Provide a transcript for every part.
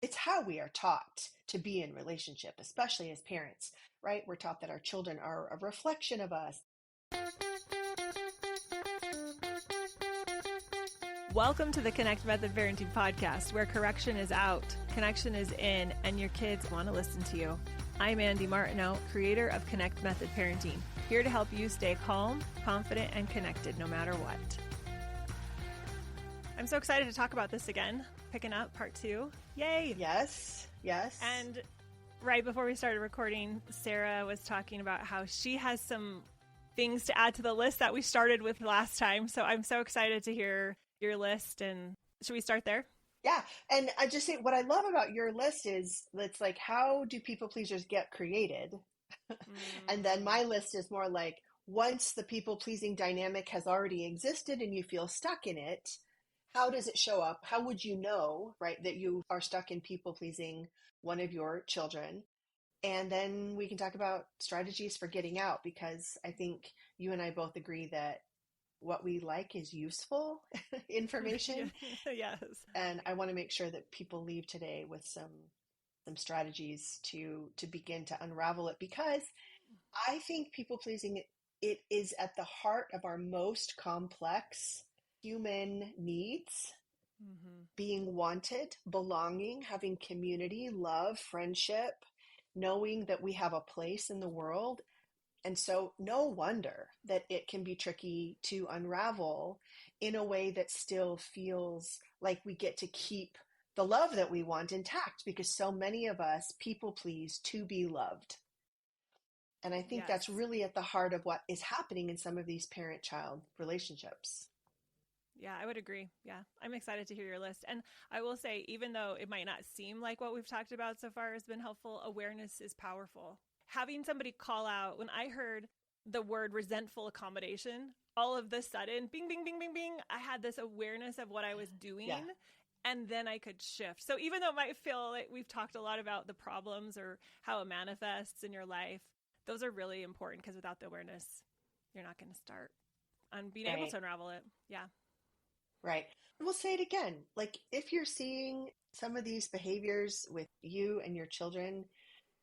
it's how we are taught to be in relationship, especially as parents, right? We're taught that our children are a reflection of us. Welcome to the Connect Method Parenting Podcast, where correction is out, connection is in, and your kids want to listen to you. I'm Andy Martineau, creator of Connect Method Parenting, here to help you stay calm, confident, and connected no matter what. I'm so excited to talk about this again, picking up part 2. Yay! Yes. And right before we started recording, Sara was talking about how she has some things to add to the list that we started with last time. So I'm so excited to hear your list. And should we start there? Yeah. And I just say what I love about your list is it's like, how do people pleasers get created? And then my list is more like, once the people pleasing dynamic has already existed and you feel stuck in it, how does it show up? How would you know, right, that you are stuck in people pleasing one of your children? And then we can talk about strategies for getting out, because I think you and I both agree that what we like is useful information. Yes. And I want to make sure that people leave today with some strategies to begin to unravel it, because I think people pleasing, it is at the heart of our most complex human needs. Being wanted, belonging, having community, love, friendship, knowing that we have a place in the world. And so no wonder that it can be tricky to unravel in a way that still feels like we get to keep the love that we want intact, because so many of us people please to be loved. And I think that's really at the heart of what is happening in some of these parent-child relationships. Yeah, I would agree. Yeah, I'm excited to hear your list. And I will say, even though it might not seem like what we've talked about so far has been helpful, awareness is powerful. Having somebody call out, when I heard the word resentful accommodation, all of the sudden, bing, bing, bing, bing, bing, I had this awareness of what I was doing. Yeah. And then I could shift. So even though it might feel like we've talked a lot about the problems or how it manifests in your life, those are really important, because without the awareness, you're not going to start on being able to unravel it. Yeah. Right. We'll say it again. Like, if you're seeing some of these behaviors with you and your children,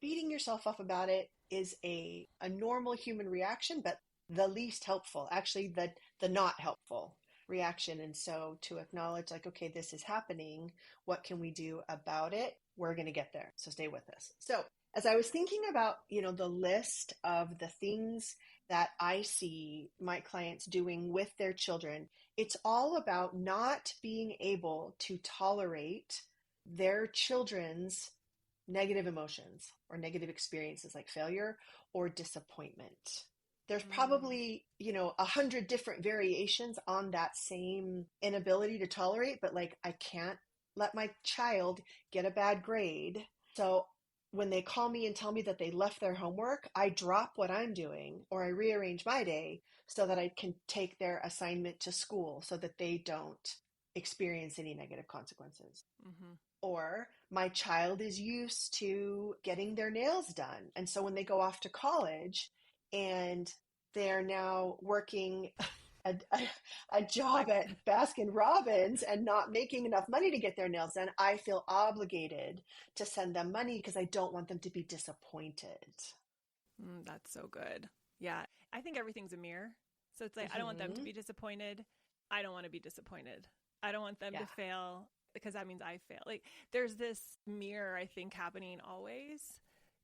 beating yourself up about it is a normal human reaction, but the least helpful, actually the not helpful reaction. And so to acknowledge, like, okay, this is happening. What can we do about it? We're going to get there. So stay with us. So as I was thinking about, the list of the things that I see my clients doing with their children, it's all about not being able to tolerate their children's negative emotions or negative experiences like failure or disappointment. There's probably, 100 different variations on that same inability to tolerate, but like, I can't let my child get a bad grade. So when they call me and tell me that they left their homework, I drop what I'm doing or I rearrange my day so that I can take their assignment to school so that they don't experience any negative consequences. Or my child is used to getting their nails done. And so when they go off to college and they're now working a job at Baskin Robbins and not making enough money to get their nails done, I feel obligated to send them money because I don't want them to be disappointed. That's so good. Yeah. I think everything's a mirror. So it's like, I don't want them to be disappointed. I don't want to be disappointed. I don't want them to fail, because that means I fail. Like, there's this mirror, I think, happening always.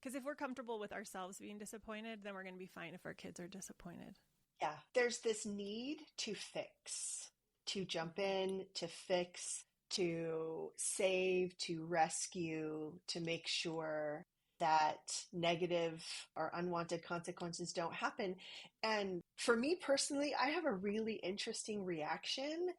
Because if we're comfortable with ourselves being disappointed, then we're going to be fine if our kids are disappointed. Yeah, there's this need to fix, to jump in, to fix, to save, to rescue, to make sure that negative or unwanted consequences don't happen. And for me personally, I have a really interesting reaction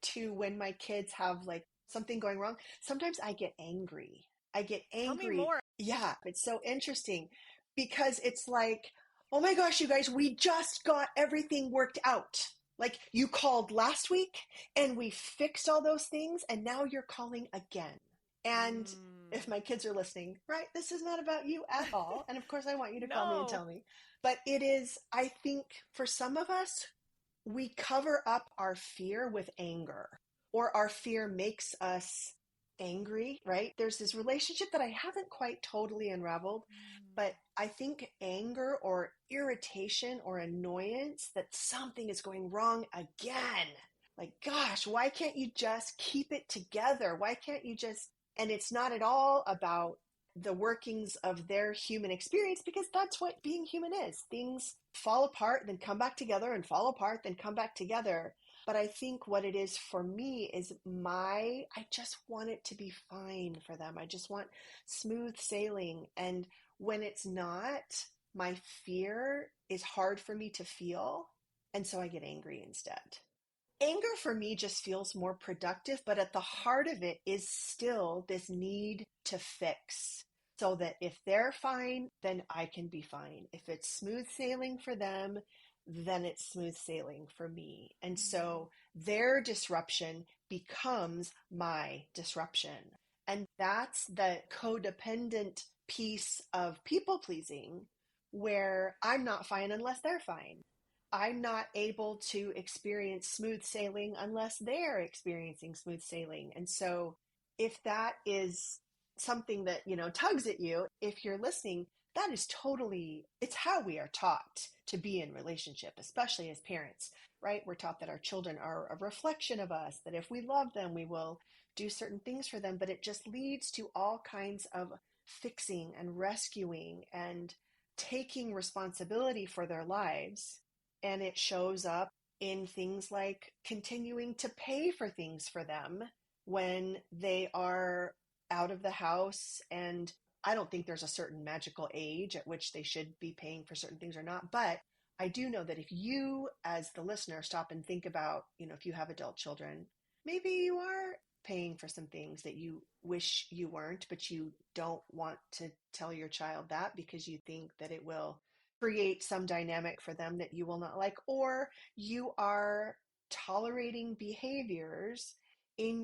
to when my kids have like something going wrong. Sometimes I get angry. Tell me more. Yeah, it's so interesting because it's like, oh my gosh, you guys, we just got everything worked out. Like, you called last week and we fixed all those things and now you're calling again. And if my kids are listening, right, this is not about you at all. And of course, I want you to call me and tell me. But it is, I think, for some of us, we cover up our fear with anger, or our fear makes us angry, right? There's this relationship that I haven't quite totally unraveled, but I think anger or irritation or annoyance that something is going wrong again. Like, gosh, why can't you just keep it together? Why can't you just, and it's not at all about the workings of their human experience, because that's what being human is. Things fall apart, then come back together, and fall apart, then come back together. But I think what it is for me is I just want it to be fine for them. I just want smooth sailing. And when it's not, my fear is hard for me to feel. And so I get angry instead. Anger for me just feels more productive, but at the heart of it is still this need to fix. So that if they're fine, then I can be fine. If it's smooth sailing for them, then it's smooth sailing for me. And so their disruption becomes my disruption. And that's the codependent piece of people pleasing, where I'm not fine unless they're fine. I'm not able to experience smooth sailing unless they're experiencing smooth sailing. And so if that is something that, tugs at you, if you're listening, that is totally, it's how we are taught to be in relationship, especially as parents, right? We're taught that our children are a reflection of us, that if we love them, we will do certain things for them, but it just leads to all kinds of fixing and rescuing and taking responsibility for their lives. And it shows up in things like continuing to pay for things for them when they are out of the house. And I don't think there's a certain magical age at which they should be paying for certain things or not. But I do know that if you, as the listener, stop and think about, if you have adult children, maybe you are paying for some things that you wish you weren't, but you don't want to tell your child that because you think that it will create some dynamic for them that you will not like, or you are tolerating behaviors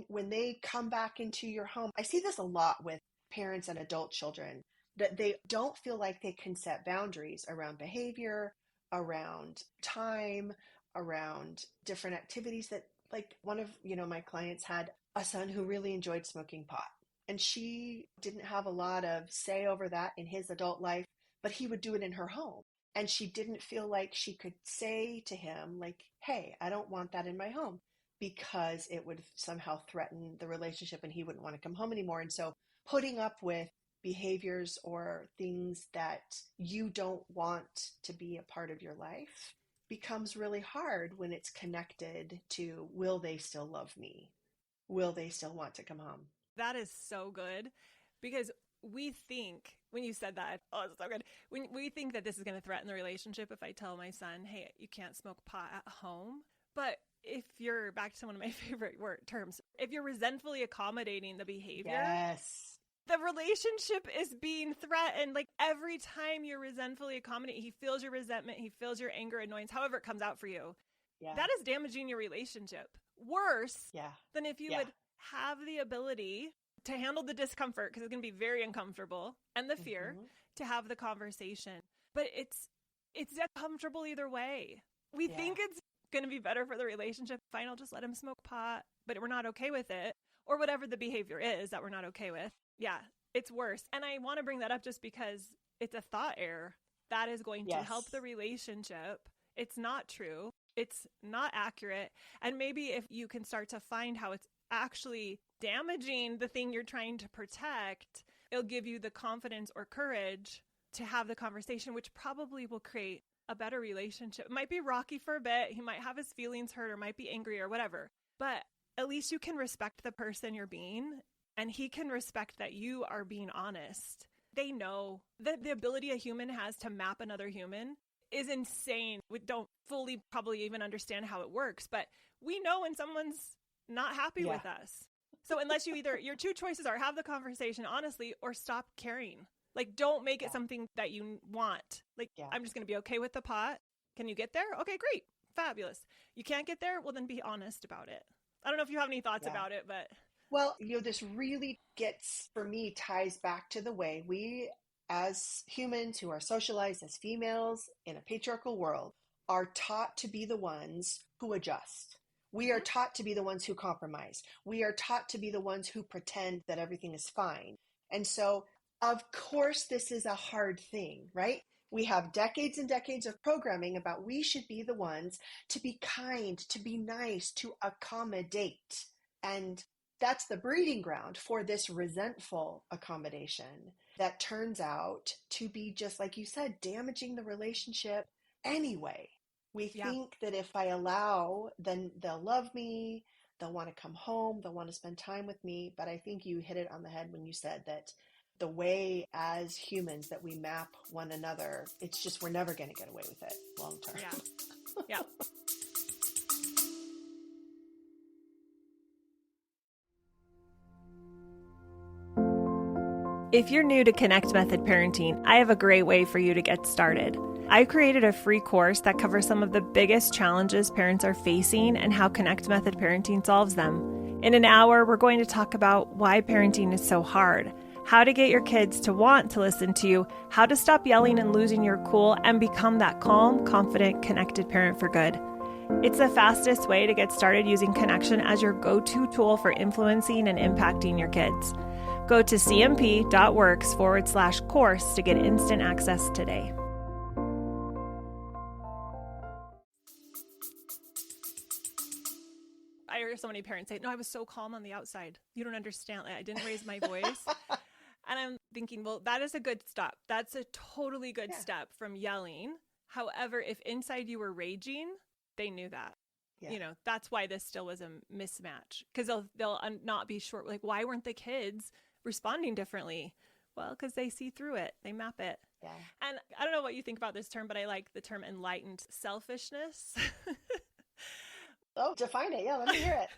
when they come back into your home. I see this a lot with parents and adult children, that they don't feel like they can set boundaries around behavior, around time, around different activities. That, like, one of my clients had a son who really enjoyed smoking pot, and she didn't have a lot of say over that in his adult life, but he would do it in her home. And she didn't feel like she could say to him, like, hey, I don't want that in my home, because it would somehow threaten the relationship and he wouldn't want to come home anymore. And so putting up with behaviors or things that you don't want to be a part of your life becomes really hard when it's connected to, will they still love me? Will they still want to come home? That is so good, because we think, when you said that, oh, it's so good. When we think that this is going to threaten the relationship if I tell my son, hey, you can't smoke pot at home. But if you're, back to one of my favorite terms, if you're resentfully accommodating the behavior, yes, the relationship is being threatened. Like, every time you're resentfully accommodating, he feels your resentment, he feels your anger, annoyance, however it comes out for you. Yeah. That is damaging your relationship. Worse than if you would have the ability to handle the discomfort, because it's going to be very uncomfortable, and the fear, to have the conversation. But it's uncomfortable either way. We think it's going to be better for the relationship. Fine, I'll just let him smoke pot, but we're not okay with it, or whatever the behavior is that we're not okay with. Yeah, it's worse. And I want to bring that up just because it's a thought error that is going to help the relationship. It's not true. It's not accurate. And maybe if you can start to find how it's actually damaging the thing you're trying to protect, it'll give you the confidence or courage to have the conversation, which probably will create a better relationship. It might be rocky for a bit. He might have his feelings hurt or might be angry or whatever, but at least you can respect the person you're being, and he can respect that you are being honest. They know that the ability a human has to map another human is insane. We don't fully probably even understand how it works, but we know when someone's not happy with us. So unless you either, your two choices are have the conversation honestly or stop caring. Like, don't make it something that you want. Like, I'm just going to be okay with the pot. Can you get there? Okay, great. Fabulous. You can't get there? Well, then be honest about it. I don't know if you have any thoughts about it, but. Well, this really gets, for me, ties back to the way we, as humans who are socialized as females in a patriarchal world, are taught to be the ones who adjust. We are taught to be the ones who compromise. We are taught to be the ones who pretend that everything is fine. And so, of course, this is a hard thing, right? We have decades and decades of programming about we should be the ones to be kind, to be nice, to accommodate. And that's the breeding ground for this resentful accommodation that turns out to be, just like you said, damaging the relationship anyway. We Yeah. think that if I allow, then they'll love me, they'll want to come home, they'll want to spend time with me. But I think you hit it on the head when you said that the way as humans that we map one another, it's just we're never going to get away with it long term. Yeah. Yeah. If you're new to Connect Method Parenting, I have a great way for you to get started. I've created a free course that covers some of the biggest challenges parents are facing and how Connect Method Parenting solves them. In an hour, we're going to talk about why parenting is so hard, how to get your kids to want to listen to you, how to stop yelling and losing your cool, and become that calm, confident, connected parent for good. It's the fastest way to get started using connection as your go-to tool for influencing and impacting your kids. Go to cmp.works/course to get instant access today. I hear so many parents say, no, I was so calm on the outside. You don't understand. Like, I didn't raise my voice. And I'm thinking, well, that is a good step. That's a totally good step from yelling. However, if inside you were raging, they knew that. Yeah. You know, that's why this still was a mismatch, because they'll not be sure. Like, why weren't the kids responding differently? Well, because they see through it. They map it. Yeah. And I don't know what you think about this term, but I like the term enlightened selfishness. Oh, define it. Yeah, let me hear it.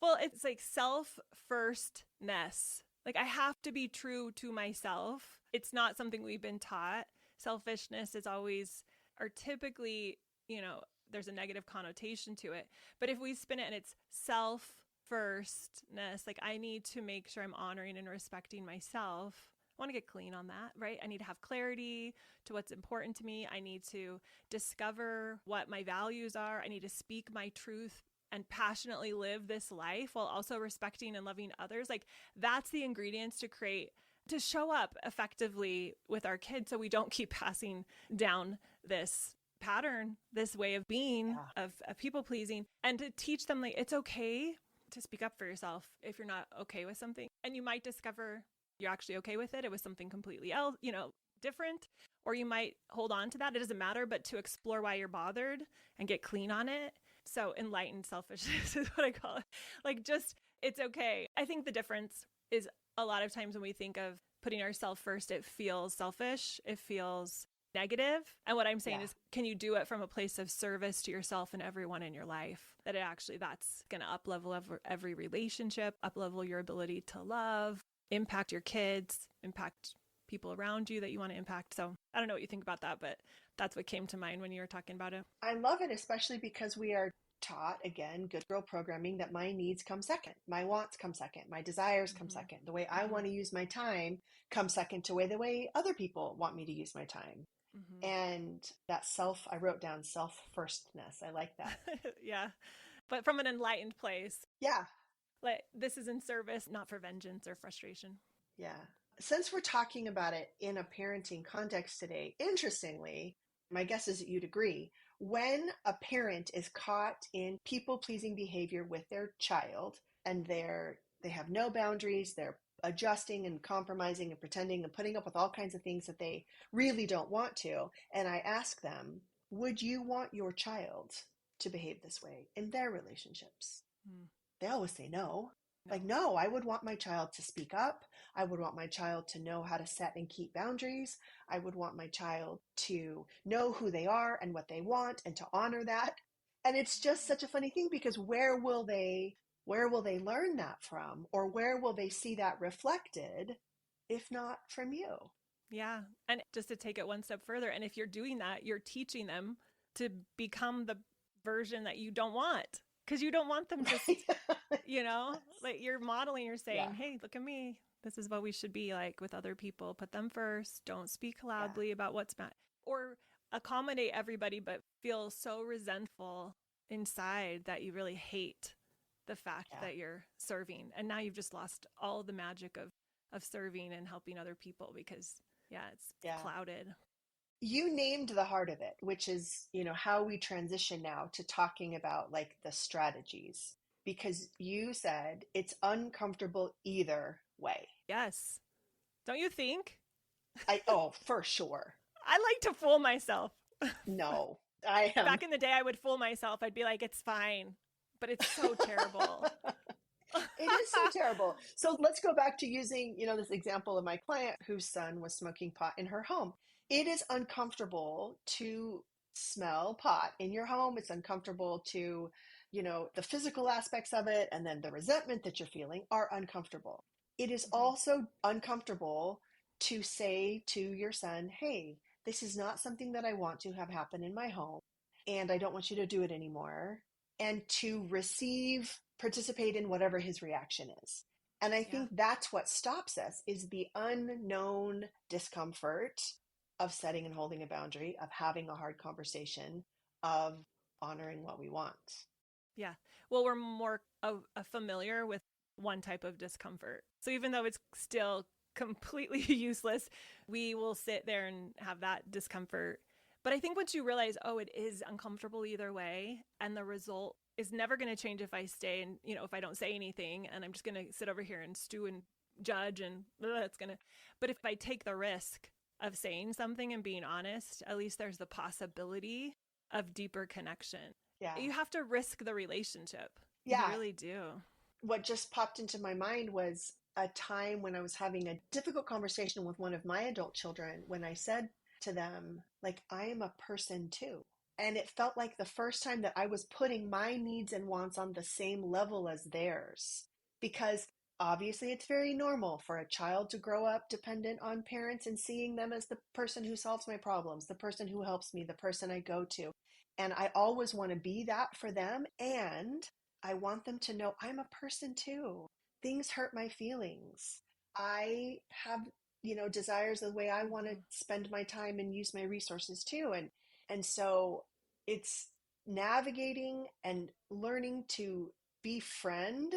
Well, it's like self-firstness. Like, I have to be true to myself. It's not something we've been taught. Selfishness is always, or typically, you know, there's a negative connotation to it. But if we spin it and it's self-firstness, like, I need to make sure I'm honoring and respecting myself. I want to get clean on that, right? I need to have clarity to what's important to me. I need to discover what my values are. I need to speak my truth and passionately live this life while also respecting and loving others. Like, that's the ingredients to show up effectively with our kids, so we don't keep passing down this pattern, this way of being, of people pleasing, and to teach them, like, it's okay to speak up for yourself if you're not okay with something. And you might discover you're actually okay with it. It was something completely else, you know, different, or you might hold on to that. It doesn't matter, but to explore why you're bothered and get clean on it. So enlightened selfishness is what I call it. Like, just, it's okay. I think the difference is a lot of times when we think of putting ourselves first, it feels selfish. It feels negative. And what I'm saying is, can you do it from a place of service to yourself and everyone in your life? That that's going to up-level every relationship, up-level your ability to love, impact your kids, impact people around you that you want to impact. So I don't know what you think about that, but that's what came to mind when you were talking about it. I love it, especially because we are taught, again, good girl programming, that my needs come second, my wants come second, my desires come second, the way I want to use my time comes second to the way other people want me to use my time. And that I wrote down self-firstness. I like that. Yeah. But from an enlightened place. Yeah. Like, this is in service, not for vengeance or frustration. Yeah. Since we're talking about it in a parenting context today, interestingly, my guess is that you'd agree, when a parent is caught in people-pleasing behavior with their child and they have no boundaries, they're adjusting and compromising and pretending and putting up with all kinds of things that they really don't want to, and I ask them, would you want your child to behave this way in their relationships? They always say no. Like, no, I would want my child to speak up. I would want my child to know how to set and keep boundaries. I would want my child to know who they are and what they want and to honor that. And it's just such a funny thing, because where will they learn that from, or where will they see that reflected if not from you? Yeah. And just to take it one step further, and if you're doing that, you're teaching them to become the version that you don't want. Because you don't want them to, you know, like, you're modeling, you're saying, hey, look at me. This is what we should be like with other people. Put them first. Don't speak loudly about what's bad. Or accommodate everybody, but feel so resentful inside that you really hate the fact Yeah. that you're serving. And now you've just lost all the magic of serving and helping other people because, yeah, it's Yeah. clouded. You named the heart of it, which is, how we transition now to talking about like the strategies, because you said it's uncomfortable either way. Yes. Don't you think? Oh, for sure. I like to fool myself. No, I am. Back in the day, I would fool myself. I'd be like, it's fine. But it's so terrible. It is so terrible. So let's go back to using, this example of my client whose son was smoking pot in her home. It is uncomfortable to smell pot in your home. It's uncomfortable to, the physical aspects of it, and then the resentment that you're feeling are uncomfortable. It is also uncomfortable to say to your son, hey, this is not something that I want to have happen in my home, and I don't want you to do it anymore, and to participate in whatever his reaction is. And I think that's what stops us, is the unknown discomfort of setting and holding a boundary, of having a hard conversation, of honoring what we want. Yeah. Well, we're more familiar with one type of discomfort. So even though it's still completely useless, we will sit there and have that discomfort. But I think once you realize, oh, it is uncomfortable either way, and the result is never going to change if I stay and, if I don't say anything, and I'm just going to sit over here and stew and judge and it's going to, but if I take the risk of saying something and being honest, at least there's the possibility of deeper connection. Yeah. You have to risk the relationship. Yeah. You really do. What just popped into my mind was a time when I was having a difficult conversation with one of my adult children, when I said to them, like, I am a person too. And it felt like the first time that I was putting my needs and wants on the same level as theirs. Because obviously it's very normal for a child to grow up dependent on parents and seeing them as the person who solves my problems, the person who helps me, the person I go to. And I always want to be that for them. And I want them to know I'm a person too. Things hurt my feelings. I have, desires the way I want to spend my time and use my resources too. And so it's navigating and learning to befriend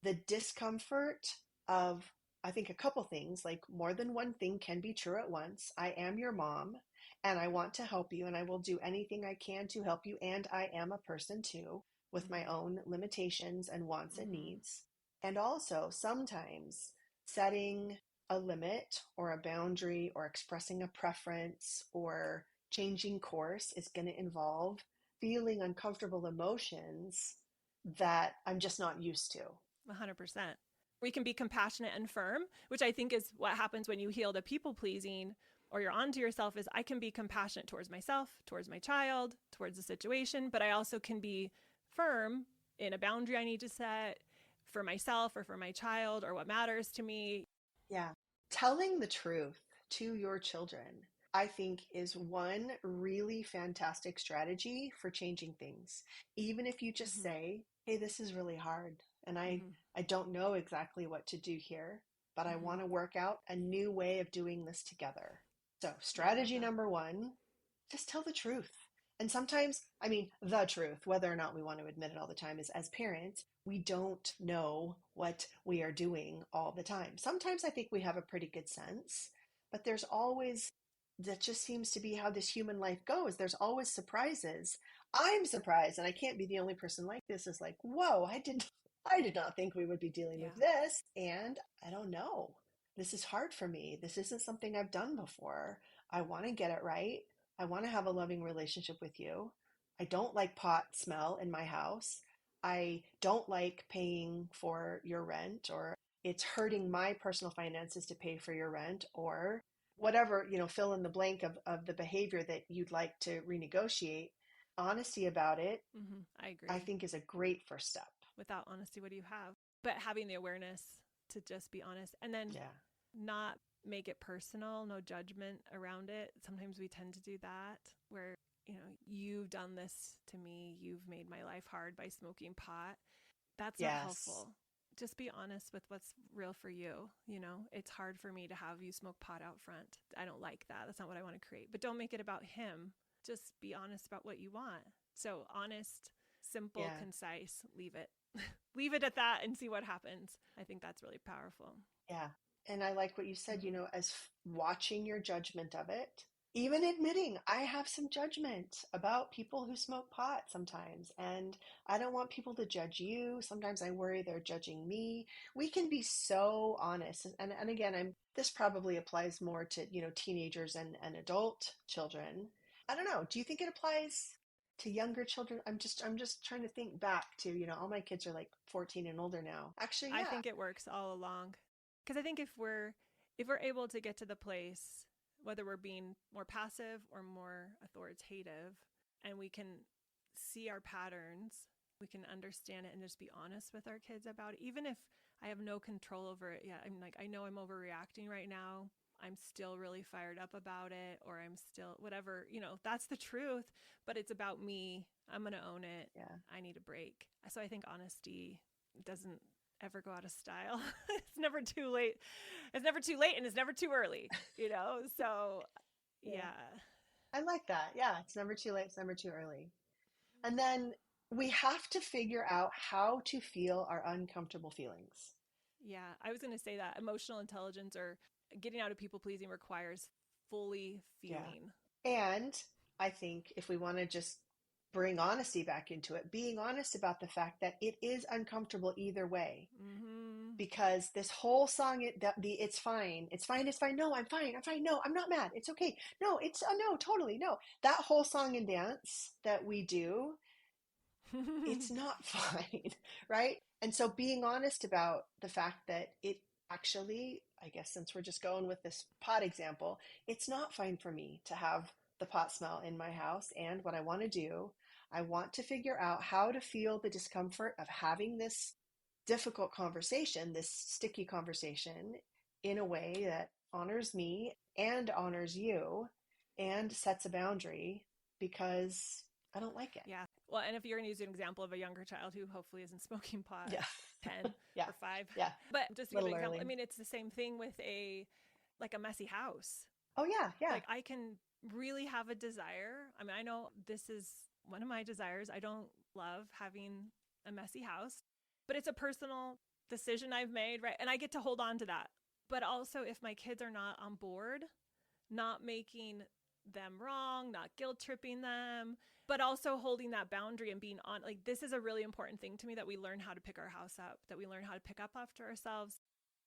the discomfort of, I think, a couple things, like more than one thing can be true at once. I am your mom and I want to help you, and I will do anything I can to help you. And I am a person too, with my own limitations and wants and needs. And also sometimes setting a limit or a boundary or expressing a preference or changing course is going to involve feeling uncomfortable emotions that I'm just not used to. 100%. We can be compassionate and firm, which I think is what happens when you heal the people pleasing or you're onto yourself, is I can be compassionate towards myself, towards my child, towards the situation, but I also can be firm in a boundary I need to set for myself or for my child or what matters to me. Yeah. Telling the truth to your children, I think, is one really fantastic strategy for changing things. Even if you just say, hey, this is really hard, and I don't know exactly what to do here, but I want to work out a new way of doing this together. So strategy number one, just tell the truth. And sometimes, the truth, whether or not we want to admit it all the time, is as parents, we don't know what we are doing all the time. Sometimes I think we have a pretty good sense, but there's always, that just seems to be how this human life goes. There's always surprises. I'm surprised, and I can't be the only person like this, is like, whoa, I did not think we would be dealing with this. And I don't know. This is hard for me. This isn't something I've done before. I want to get it right. I want to have a loving relationship with you. I don't like pot smell in my house. I don't like paying for your rent, or it's hurting my personal finances to pay for your rent, or whatever, fill in the blank of the behavior that you'd like to renegotiate. Honesty about it, I agree. I think, is a great first step. Without honesty, what do you have? But having the awareness to just be honest, and then not make it personal, no judgment around it. Sometimes we tend to do that, where, you've done this to me, you've made my life hard by smoking pot. That's not helpful. Just be honest with what's real for you. It's hard for me to have you smoke pot out front. I don't like that. That's not what I want to create. But don't make it about him. Just be honest about what you want. So honest simple, Yeah. concise, leave it. Leave it at that and see what happens. I think that's really powerful. Yeah. And I like what you said, Mm-hmm. as watching your judgment of it, even admitting I have some judgment about people who smoke pot sometimes, and I don't want people to judge you. Sometimes I worry they're judging me. We can be so honest. And again, this probably applies more to, teenagers and adult children. I don't know. Do you think it applies to younger children? I'm just trying to think back to, all my kids are like 14 and older now. Actually, I yeah. think it works all along. Because I think if we're able to get to the place, whether we're being more passive or more authoritative, and we can see our patterns, we can understand it and just be honest with our kids about it. Even if I have no control over it yet, I'm like, I know I'm overreacting right now. I'm still really fired up about it, or I'm still whatever, that's the truth, but it's about me. I'm going to own it. Yeah. I need a break. So I think honesty doesn't ever go out of style. It's never too late. It's never too late and it's never too early. So Yeah. yeah. I like that. Yeah, it's never too late, it's never too early. And then we have to figure out how to feel our uncomfortable feelings. Yeah. I was going to say that emotional intelligence or getting out of people pleasing requires fully Yeah. feeling. And I think if we want to just bring honesty back into it, being honest about the fact that it is uncomfortable either way. Mm-hmm. Because this whole song, it's fine, it's fine, it's fine, no, I'm fine, I'm fine, no, I'm not mad, it's okay, no, it's no, totally, no. That whole song and dance that we do, it's not fine, right? And so being honest about the fact that it actually, I guess since we're just going with this pot example, it's not fine for me to have the pot smell in my house. And what I want to do, I want to figure out how to feel the discomfort of having this difficult conversation, this sticky conversation, in a way that honors me and honors you and sets a boundary because I don't like it. Yeah. Well, and if you're going to use an example of a younger child who hopefully isn't smoking pot Yeah. at 10 Yeah. or 5, Yeah. but just to give an Little example, I early. mean, it's the same thing with like a messy house. Oh, yeah. Yeah. Like I can really have a desire. I mean, I know this is one of my desires. I don't love having a messy house, but it's a personal decision I've made, right? And I get to hold on to that. But also, if my kids are not on board, not making them wrong, not guilt tripping them, but also holding that boundary and being on, like, this is a really important thing to me, that we learn how to pick our house up, that we learn how to pick up after ourselves.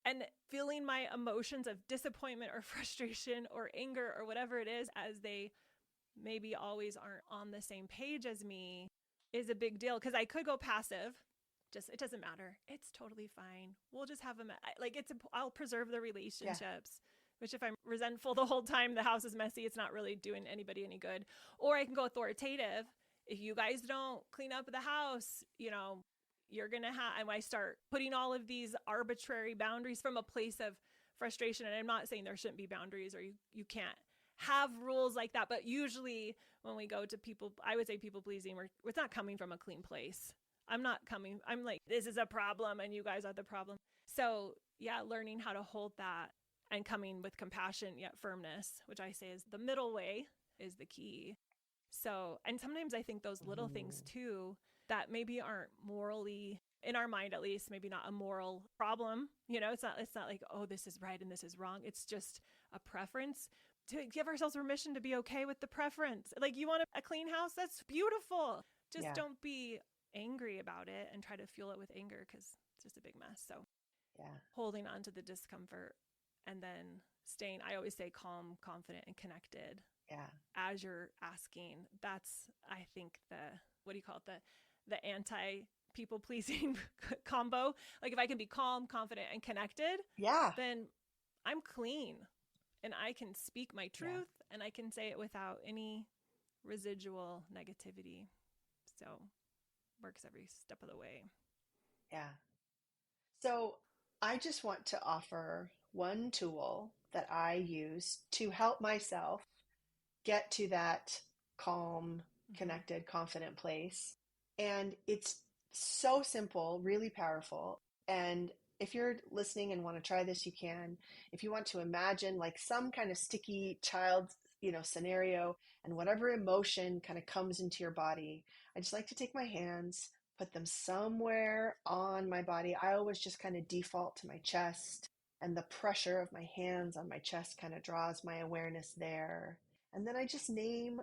And feeling my emotions of disappointment or frustration or anger or whatever it is, as they maybe always aren't on the same page as me, is a big deal. Because I could go passive. Just, it doesn't matter. It's totally fine. We'll just have them. Like, I'll preserve the Yeah. relationships. Which, if I'm resentful the whole time the house is messy, it's not really doing anybody any good. Or I can go authoritative. If you guys don't clean up the house, you're going to have, and I start putting all of these arbitrary boundaries from a place of frustration. And I'm not saying there shouldn't be boundaries, or you can't have rules like that. But usually when we go to people, I would say people pleasing, it's not coming from a clean place. I'm like, this is a problem and you guys are the problem. So yeah, learning how to hold that and coming with compassion yet firmness, which I say is the middle way, is the key. So, and sometimes I think those little things too, that maybe aren't morally, in our mind at least, maybe not a moral problem. It's not like, oh, this is right and this is wrong. It's just a preference, to give ourselves permission to be okay with the preference. Like, you want a clean house? That's beautiful. Just Yeah. don't be angry about it and try to fuel it with anger, because it's just a big mess. So Yeah. holding on to the discomfort and then staying, I always say, calm, confident, and connected. Yeah. As you're asking, that's, I think, what do you call it? The anti people pleasing combo. Like, if I can be calm, confident, and connected, Yeah. then I'm clean and I can speak my truth, Yeah. and I can say it without any residual negativity. So works every step of the way. Yeah. So I just want to offer one tool that I use to help myself get to that calm, connected, confident place. And it's so simple, really powerful. And if you're listening and want to try this, you can. If you want to imagine like some kind of sticky child, scenario, and whatever emotion kind of comes into your body, I just like to take my hands, put them somewhere on my body. I always just kind of default to my chest, and the pressure of my hands on my chest kind of draws my awareness there. And then I just name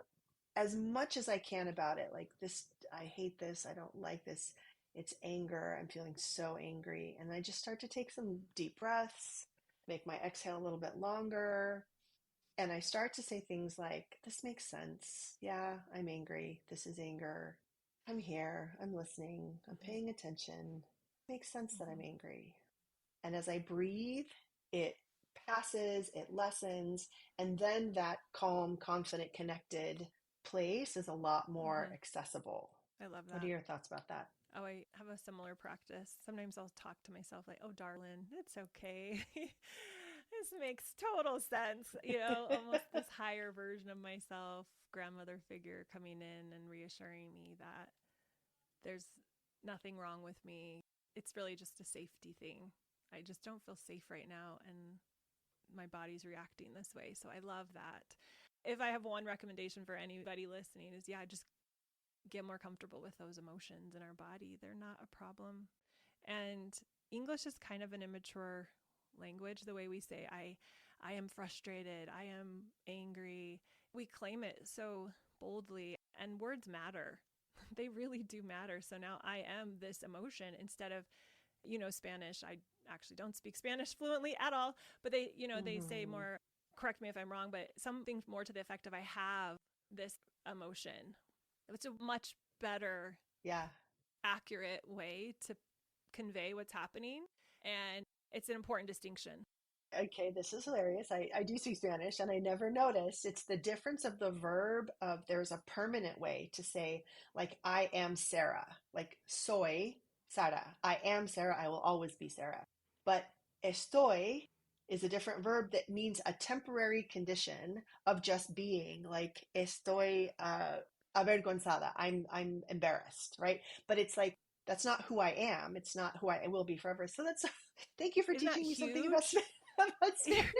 as much as I can about it. Like this, I hate this, I don't like this. It's anger. I'm feeling so angry. And I just start to take some deep breaths, make my exhale a little bit longer. And I start to say things like, this makes sense. Yeah, I'm angry. This is anger. I'm here. I'm listening. I'm paying attention. It makes sense that I'm angry. And as I breathe, it passes, it lessens, and then that calm, confident, connected place is a lot more accessible. I love What are that. your thoughts about that? Oh, I have a similar practice. Sometimes I'll talk to myself like, oh, darling, it's okay. This makes total sense. Almost this higher version of myself, grandmother figure coming in and reassuring me that there's nothing wrong with me. It's really just a safety thing. I just don't feel safe right now, and my body's reacting this way. So I love that. If I have one recommendation for anybody listening is, just get more comfortable with those emotions in our body. They're not a problem. And English is kind of an immature language, the way we say, I am frustrated, I am angry. We claim it so boldly, and words matter. They really do matter. So now I am this emotion instead of, Spanish. I actually don't speak Spanish fluently at all, but they say more, correct me if I'm wrong, but something more to the effect of I have this emotion. It's a much better, accurate way to convey what's happening. And it's an important distinction. Okay, this is hilarious. I do speak Spanish and I never noticed. It's the difference of the verb of there's a permanent way to say, like, I am Sarah, like soy Sara. I am Sarah. I will always be Sarah. But estoy is a different verb that means a temporary condition of just being, like estoy avergonzada. I'm embarrassed, right? But it's like, that's not who I am. It's not who I will be forever. So that's, thank you for Isn't that teaching me something about huge? about Spanish.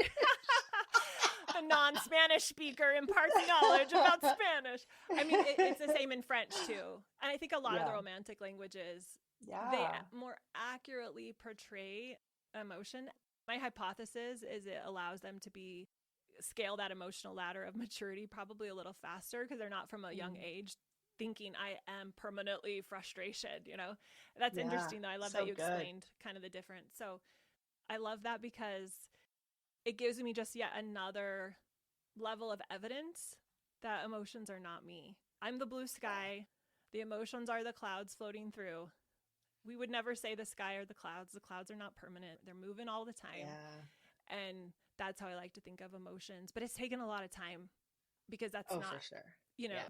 The non-Spanish speaker imparts knowledge about Spanish. I mean, it's the same in French too. And I think a lot of the romantic languages, they more accurately portray emotion. My hypothesis is it allows them to scale that emotional ladder of maturity probably a little faster because they're not from a young age thinking I am permanently frustrated. That's interesting though. I love that you explained kind of the difference. So I love that because it gives me just yet another level of evidence that emotions are not me. I'm the blue sky. The emotions are the clouds floating through. We would never say the sky or the clouds. The clouds are not permanent. They're moving all the time. And that's how I like to think of emotions. But it's taken a lot of time because that's not, for sure.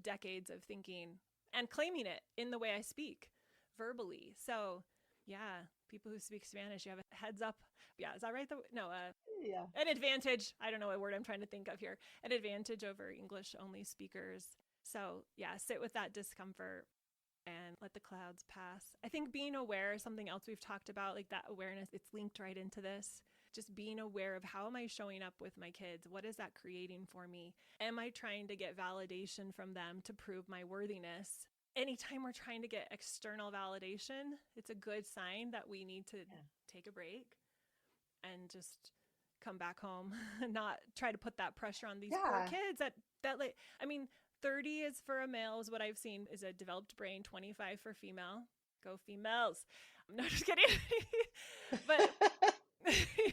Decades of thinking and claiming it in the way I speak verbally. So people who speak Spanish, you have a heads up. Yeah, is that right? An advantage. I don't know what word I'm trying to think of here. An advantage over English only speakers. So sit with that discomfort and let the clouds pass. I think being aware is something else we've talked about, like that awareness, it's linked right into this. Just being aware of how am I showing up with my kids? What is that creating for me? Am I trying to get validation from them to prove my worthiness? Anytime we're trying to get external validation, it's a good sign that we need to take a break and just come back home and not try to put that pressure on these poor kids that like, I mean, 30 is for a male is what I've seen is a developed brain, 25 for female. Go females. No, just kidding. But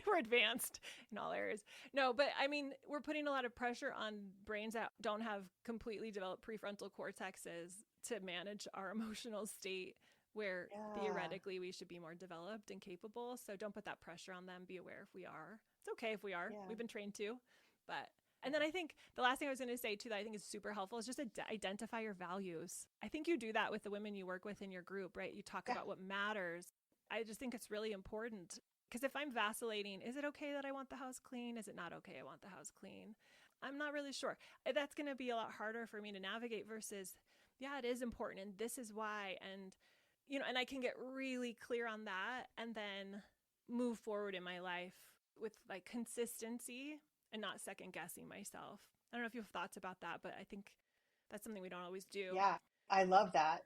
we're advanced in all areas. No, but I mean, we're putting a lot of pressure on brains that don't have completely developed prefrontal cortexes to manage our emotional state where theoretically we should be more developed and capable. So don't put that pressure on them. Be aware if we are. It's okay if we are. We've been trained to. And then I think the last thing I was going to say too that I think is super helpful is just identify your values. I think you do that with the women you work with in your group, right? You talk about what matters. I just think it's really important because if I'm vacillating, is it okay that I want the house clean? Is it not okay I want the house clean? I'm not really sure. That's going to be a lot harder for me to navigate versus, it is important and this is why. And, and I can get really clear on that and then move forward in my life with like consistency and not second guessing myself. I don't know if you have thoughts about that, but I think that's something we don't always do. Yeah. I love that.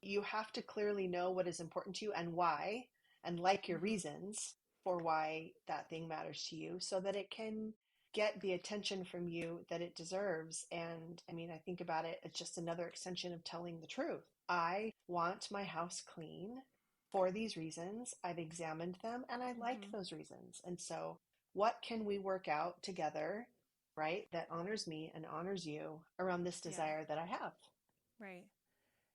You have to clearly know what is important to you and why, and like your Mm-hmm. reasons for why that thing matters to you so that it can get the attention from you that it deserves. And I mean, I think about it, it's just another extension of telling the truth. I want my house clean for these reasons. I've examined them and I like Mm-hmm. those reasons. And so, what can we work out together, right, that honors me and honors you around this Yeah. desire that I have? Right.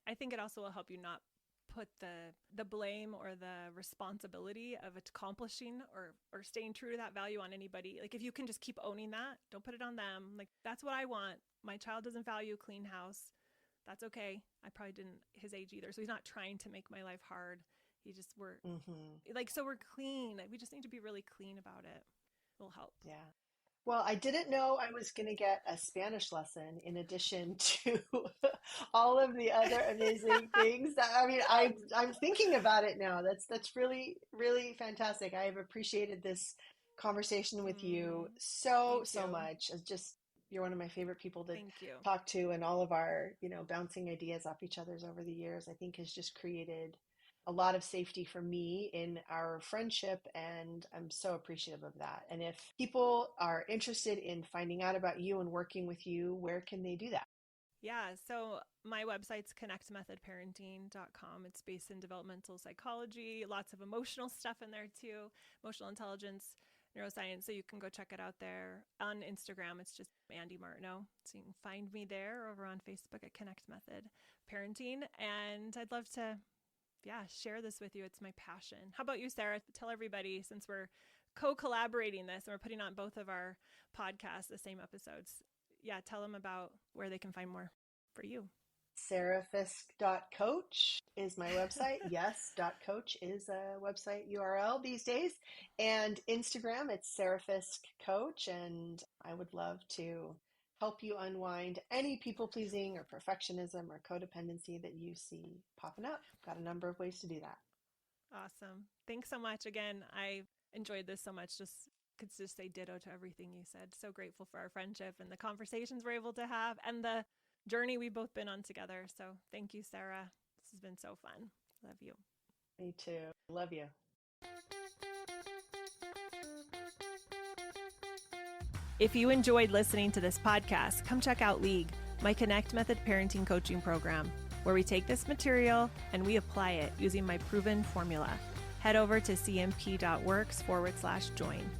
I think it also will help you not put the blame or the responsibility of accomplishing or staying true to that value on anybody. Like if you can just keep owning that, don't put it on them. Like that's what I want. My child doesn't value a clean house. That's okay. I probably didn't his age either. So he's not trying to make my life hard. He just we're Hmm. like so we're clean. Like, we just need to be really clean about it. It'll help. Yeah. Well, I didn't know I was going to get a Spanish lesson in addition to all of the other amazing things that I mean, I'm thinking about it now. That's really really fantastic. I have appreciated this conversation with you Me so too. much. It's just you're one of my favorite people to Thank you. talk to, and all of our, bouncing ideas off each other's over the years, I think has just created a lot of safety for me in our friendship, and I'm so appreciative of that. And if people are interested in finding out about you and working with you, where can they do that? Yeah, so my website's connectmethodparenting.com. It's based in developmental psychology, lots of emotional stuff in there too, emotional intelligence, neuroscience. So you can go check it out there. On Instagram, it's just Andy Martineau. So you can find me there, over on Facebook at Connect Method Parenting. And I'd love to, yeah, share this with you. It's my passion. How about you, Sarah? Tell everybody, since we're co-collaborating this and we're putting on both of our podcasts, the same episodes. Yeah, tell them about where they can find more for you. Sarafisk.coach is my website. Yes, .coach is a website URL these days. And Instagram, it's Sarafisk Coach. And I would love to help you unwind any people pleasing or perfectionism or codependency that you see popping up. Got a number of ways to do that. Awesome. Thanks so much. Again, I enjoyed this so much. Just could just say ditto to everything you said. So grateful for our friendship and the conversations we're able to have and the journey we've both been on together. So thank you, Sara. This has been so fun. Love you. Me too. Love you. If you enjoyed listening to this podcast, come check out League, my Connect Method parenting coaching program, where we take this material and we apply it using my proven formula. Head over to cmp.works/join.